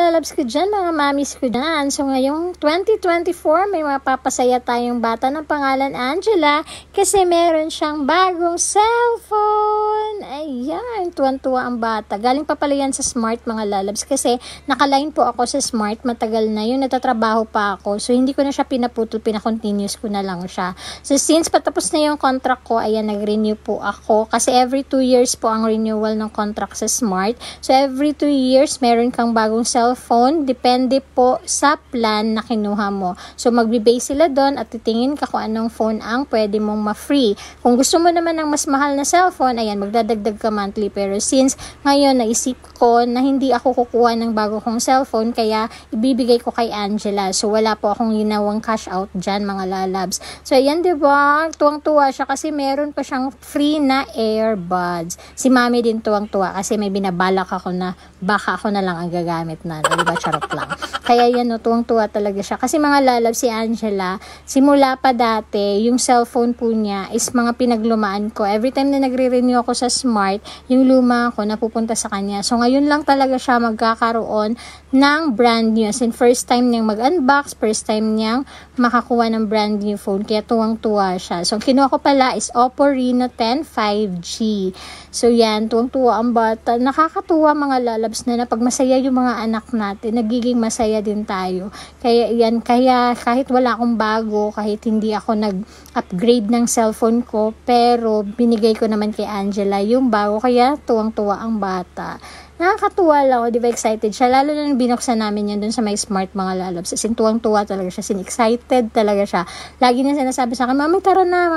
lalabs ko dyan, mga mamis ko dyan. So ngayong 2024, may mapapasaya tayong bata ng pangalan Angela kasi meron siyang bagong cellphone. Ayan, tuwan-tuwa ang bata. Galing pa pala yan sa Smart, mga lalabs, kasi nakaline po ako sa Smart matagal na yun, natatrabaho pa ako. So hindi ko na siya pinaputol, pinakontinuous ko na lang siya. So since patapos na yung contract ko, ayan, nag-renew po ako kasi every 2 years po ang renewal ng contract sa Smart. So every 2 years, meron kang bagong cellphone, depende po sa plan na kinuha mo. So magbe-base sila doon at titingin ka kung anong phone ang pwede mong ma-free. Kung gusto mo naman ng mas mahal na cellphone, ayan, magdadagdag ka monthly. Pero since ngayon naisip ko na hindi ako kukuha ng bago kong cellphone, kaya ibibigay ko kay Angela. So wala po akong ginawang cash out dyan, mga lalabs. So ayan, diba? Tuwang-tuwa siya kasi meron pa siyang free na earbuds. Si mami din tuwang-tuwa kasi may binabalak ako na baka ako na lang ang gagamit na, diba? Charot lang. Kaya yan, no, tuwang-tuwa talaga siya. Kasi mga lalab, si Angela, simula pa dati, yung cellphone po niya is mga pinaglumaan ko. Every time na nagre-renew ako sa Smart, yung luma ko napupunta sa kanya. So ngayon lang talaga siya magkakaroon ng brand new. As in, first time niyang mag-unbox, first time niyang makakuha ng brand new phone. Kaya tuwang-tuwa siya. So kinuha ko pala is Oppo Reno 10 5G. So yan, tuwang-tuwa ang bata. Nakakatuwa, mga lalabs, na pag masaya yung mga anak natin, nagiging masaya din tayo. Kaya yan, kaya kahit wala akong bago, kahit hindi ako nag-upgrade ng cellphone ko, pero binigay ko naman kay Angela yung bago, kaya tuwang-tuwa ang bata. Nakakatuwa lang, di ba, excited siya, lalo na nung binuksan namin yun dun sa may Smart, mga lalabs. As in, tuwang-tuwa talaga siya, excited talaga siya. Lagi na sinasabi sa akin, mami tara na,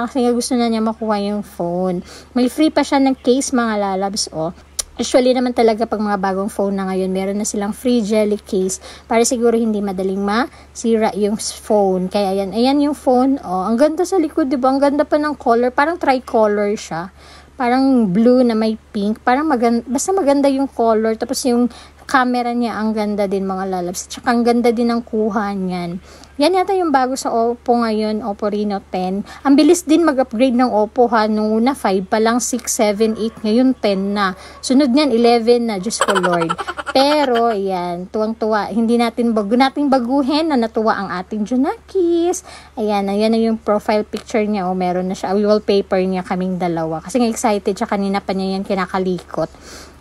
kasi nga gusto na niya makuha yung phone. May free pa siya ng case, mga lalabs, oh. Usually naman talaga pag mga bagong phone na ngayon, meron na silang free jelly case para siguro hindi madaling masira yung phone. Kaya ayan yung phone, oh. Ang ganda sa likod, di ba? Ang ganda pa ng color, parang tricolor siya. Parang blue na may pink. Parang basta maganda yung color. Tapos yung camera niya, ang ganda din, mga lalabs. Tsaka ang ganda din ng kuha niyan. Yan yata yung bago sa Oppo ngayon, Oppo Reno 10. Ang bilis din mag-upgrade ng Oppo, ha. Nung una, 5 pa lang, 6, 7, 8. Ngayon, 10 na. Sunod niyan, 11 na. Diyos ko Lord. Pero, yan, tuwang-tuwa. Hindi natin baguhin na natuwa ang ating Junakis. Ayan na yung profile picture niya. O, meron na siya. Wallpaper niya kaming dalawa. Kasi nga excited siya. Kanina pa niya yan kinakalikot.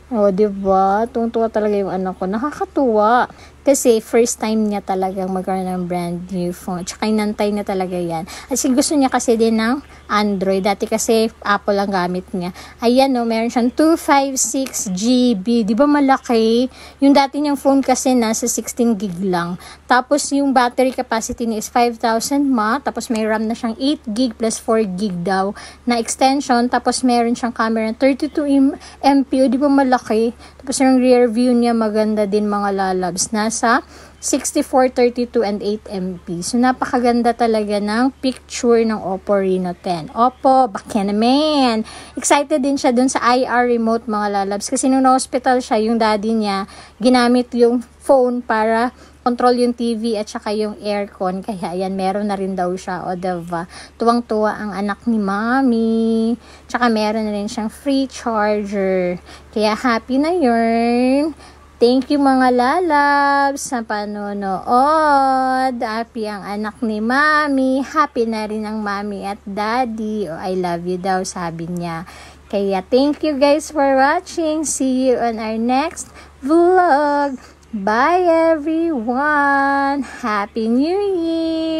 O, diba? Tuwang-tuwa talaga yung anak ko. Nakakatuwa. Kasi first time niya talagang magkaroon ng brand new phone. Tsaka inantay na talaga yan. At gusto niya kasi din ng Android. Dati kasi Apple ang gamit niya. Ayan, no, meron siyang 256 GB. Di ba malaki? Yung dati niyang phone kasi nasa 16 gig lang. Tapos yung battery capacity niya is 5,000 mAh. Tapos may RAM na siyang 8 gig plus 4 gig daw na extension. Tapos meron siyang camera 32 MP. Di ba malaki? Tapos yung rear view niya maganda din, mga lalabs. Nasa 64, 32, and 8 MP. So, napakaganda talaga ng picture ng Oppo Reno 10. Oppo, bakya naman. Excited din siya dun sa IR remote, mga lalabs. Kasi nung na-hospital siya, yung daddy niya, ginamit yung phone para control yung TV at saka yung aircon. Kaya, ayan, meron na rin daw siya. O, diba? Tuwang-tuwa ang anak ni Mami. Tsaka, meron na rin siyang free charger. Kaya, happy na yun. Thank you, mga lalabs, sa panonood. Happy ang anak ni Mami. Happy na rin ang Mami at Daddy. Oh, I love you daw, sabi niya. Kaya thank you guys for watching. See you on our next vlog. Bye everyone. Happy New Year.